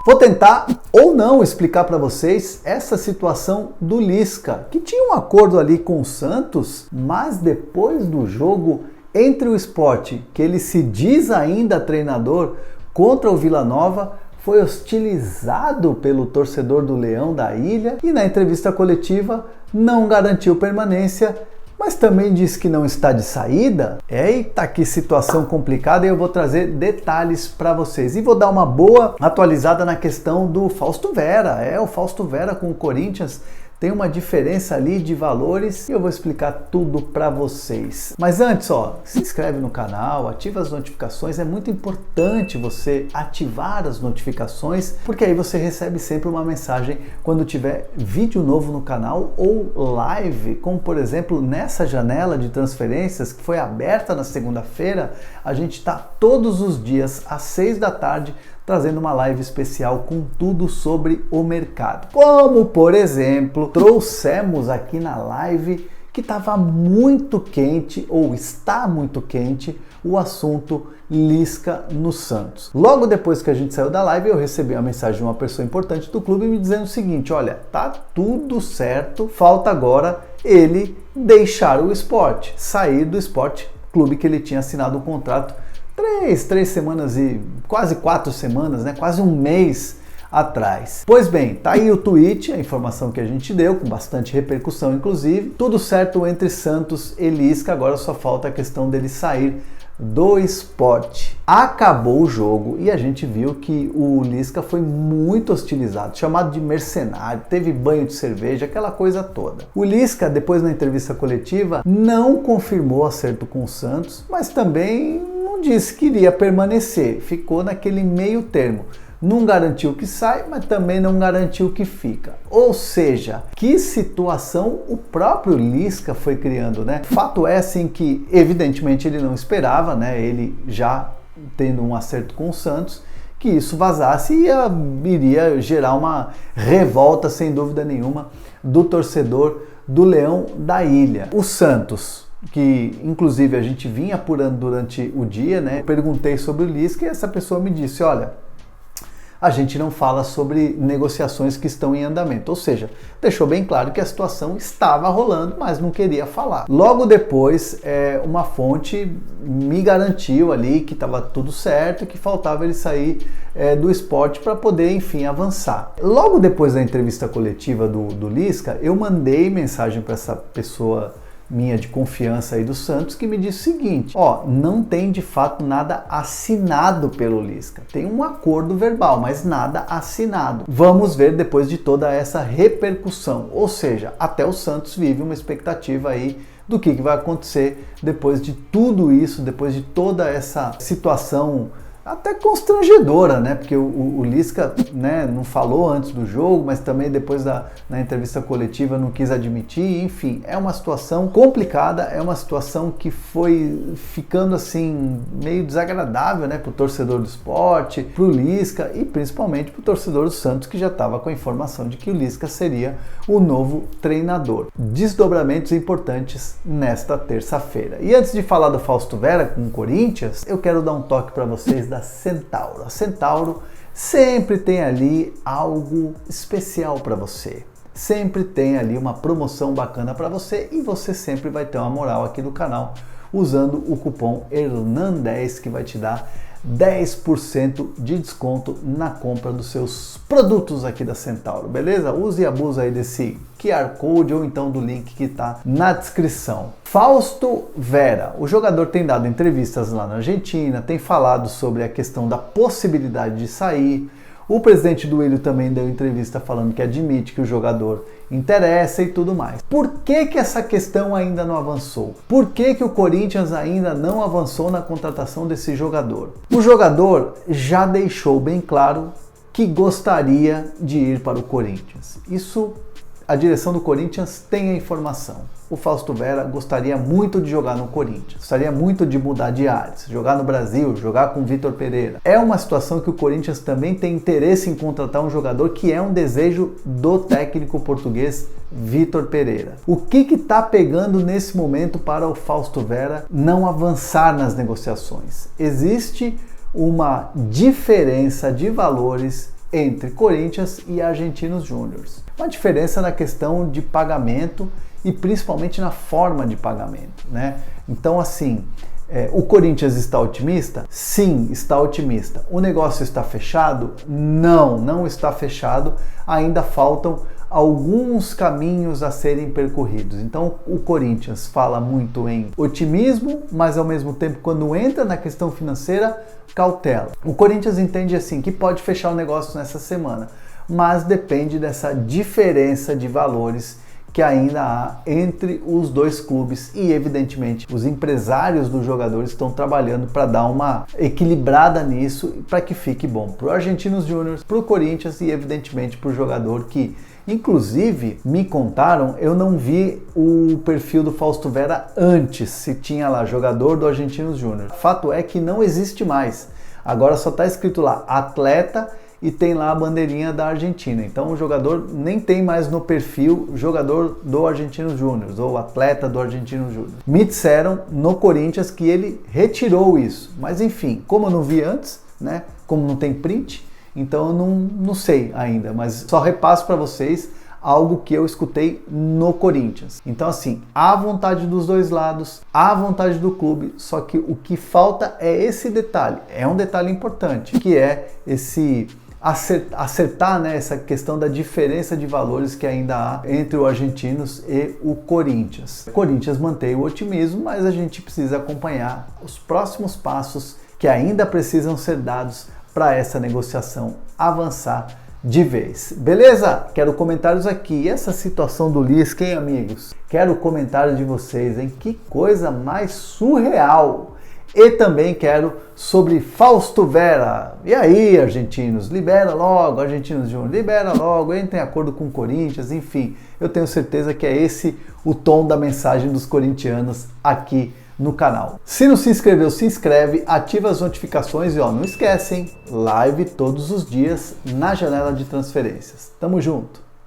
Vou tentar ou não explicar para vocês essa situação do Lisca, que tinha um acordo ali com o Santos, mas depois do jogo entre o Sport, que ele se diz ainda treinador, contra o Vila Nova, foi hostilizado pelo torcedor do Leão da Ilha e na entrevista coletiva não garantiu permanência, mas também disse que não está de saída. Eita, que situação complicada, e eu vou trazer detalhes para vocês. E vou dar uma boa atualizada na questão do Fausto Vera. O Fausto Vera com o Corinthians tem uma diferença ali de valores e eu vou explicar tudo para vocês. Mas antes, se inscreve no canal, ativa as notificações. É muito importante você ativar as notificações, porque aí você recebe sempre uma mensagem quando tiver vídeo novo no canal ou live, como por exemplo nessa janela de transferências que foi aberta na segunda-feira. A gente está todos os dias às 6 da tarde trazendo uma live especial com tudo sobre o mercado. Como, por exemplo, trouxemos aqui na live que estava muito quente, ou está muito quente, o assunto Lisca no Santos. Logo depois que a gente saiu da live, eu recebi uma mensagem de uma pessoa importante do clube me dizendo o seguinte: olha, tá tudo certo, falta agora ele deixar o Sport, sair do Sport, clube que ele tinha assinado um contrato 3 semanas e quase 4 semanas, né? Quase um mês atrás. Pois bem, tá aí o tweet, a informação que a gente deu, com bastante repercussão inclusive. Tudo certo entre Santos e Lisca, agora só falta a questão dele sair do Sport. Acabou o jogo e a gente viu que o Lisca foi muito hostilizado, chamado de mercenário, teve banho de cerveja, aquela coisa toda. O Lisca, depois na entrevista coletiva, não confirmou acerto com o Santos, mas também não disse que iria permanecer, ficou naquele meio termo. Não garantiu que sai, mas também não garantiu que fica. Ou seja, que situação o próprio Lisca foi criando, né? Fato é assim que, evidentemente, ele não esperava, né? Ele já tendo um acerto com o Santos, que isso vazasse e iria gerar uma revolta, sem dúvida nenhuma, do torcedor do Leão da Ilha. O Santos, que inclusive a gente vinha apurando durante o dia, né? Eu perguntei sobre o Lisca e essa pessoa me disse: olha, a gente não fala sobre negociações que estão em andamento, ou seja, deixou bem claro que a situação estava rolando, mas não queria falar. Logo depois, uma fonte me garantiu ali que estava tudo certo, que faltava ele sair do Sport para poder, enfim, avançar. Logo depois da entrevista coletiva do Lisca, eu mandei mensagem para essa pessoa minha de confiança aí do Santos, que me disse o seguinte: não tem de fato nada assinado pelo Lisca. Tem um acordo verbal, mas nada assinado. Vamos ver depois de toda essa repercussão. Ou seja, até o Santos vive uma expectativa aí do que vai acontecer depois de tudo isso, depois de toda essa situação até constrangedora, né? Porque o Lisca, né, não falou antes do jogo, mas também depois na entrevista coletiva não quis admitir. Enfim, é uma situação complicada, é uma situação que foi ficando assim meio desagradável, né, para o torcedor do Sport, para o Lisca e principalmente para o torcedor do Santos, que já estava com a informação de que o Lisca seria o novo treinador. Desdobramentos importantes nesta terça-feira. E antes de falar do Fausto Vera com o Corinthians, eu quero dar um toque para vocês da Centauro. A Centauro sempre tem ali algo especial para você. Sempre tem ali uma promoção bacana para você e você sempre vai ter uma moral aqui no canal usando o cupom HERNAN10, que vai te dar 10% de desconto na compra dos seus produtos aqui da Centauro, beleza? Use e abusa aí desse QR Code ou então do link que está na descrição. Fausto Vera, o jogador tem dado entrevistas lá na Argentina, tem falado sobre a questão da possibilidade de sair. O presidente do Willio também deu entrevista falando que admite que o jogador interessa e tudo mais. Por que essa questão ainda não avançou? Por que o Corinthians ainda não avançou na contratação desse jogador? O jogador já deixou bem claro que gostaria de ir para o Corinthians. Isso, a direção do Corinthians tem a informação. O Fausto Vera gostaria muito de jogar no Corinthians, gostaria muito de mudar de ares, jogar no Brasil, jogar com o Vitor Pereira. É uma situação que o Corinthians também tem interesse em contratar um jogador, que é um desejo do técnico português Vitor Pereira. O que está pegando nesse momento para o Fausto Vera não avançar nas negociações? Existe uma diferença de valores entre Corinthians e Argentinos Júniors. Uma diferença na questão de pagamento e principalmente na forma de pagamento, né? Então, assim, o Corinthians está otimista? Sim, está otimista. O negócio está fechado? Não, não está fechado. Ainda faltam alguns caminhos a serem percorridos. Então, o Corinthians fala muito em otimismo, mas ao mesmo tempo, quando entra na questão financeira, cautela. O Corinthians entende assim que pode fechar o negócio nessa semana, mas depende dessa diferença de valores que ainda há entre os dois clubes e, evidentemente, os empresários dos jogadores estão trabalhando para dar uma equilibrada nisso para que fique bom para o Argentinos Júnior, para o Corinthians e, evidentemente, para o jogador que, inclusive, me contaram, eu não vi o perfil do Fausto Vera antes, se tinha lá jogador do Argentinos Júnior. Fato é que não existe mais. Agora só está escrito lá atleta e tem lá a bandeirinha da Argentina. Então o jogador nem tem mais no perfil jogador do Argentinos Júnior ou atleta do Argentinos Júnior. Me disseram no Corinthians que ele retirou isso. Mas enfim, como eu não vi antes, né? Como não tem print, então eu não sei ainda. Mas só repasso para vocês algo que eu escutei no Corinthians. Então assim, há vontade dos dois lados, há vontade do clube, só que o que falta é esse detalhe. É um detalhe importante, que é esse acertar, né, essa questão da diferença de valores que ainda há entre o Argentinos e o Corinthians. O Corinthians mantém o otimismo, mas a gente precisa acompanhar os próximos passos que ainda precisam ser dados para essa negociação avançar de vez. Beleza? Quero comentários aqui. E essa situação do Lisca, hein, amigos? Quero comentário de vocês, hein? Que coisa mais surreal! E também quero sobre Fausto Vera. E aí, argentinos? Libera logo, Argentinos Júnior, libera logo, entre em acordo com o Corinthians, enfim. Eu tenho certeza que é esse o tom da mensagem dos corintianos aqui no canal. Se não se inscreveu, se inscreve, ativa as notificações e ó, não esquecem, live todos os dias na janela de transferências. Tamo junto!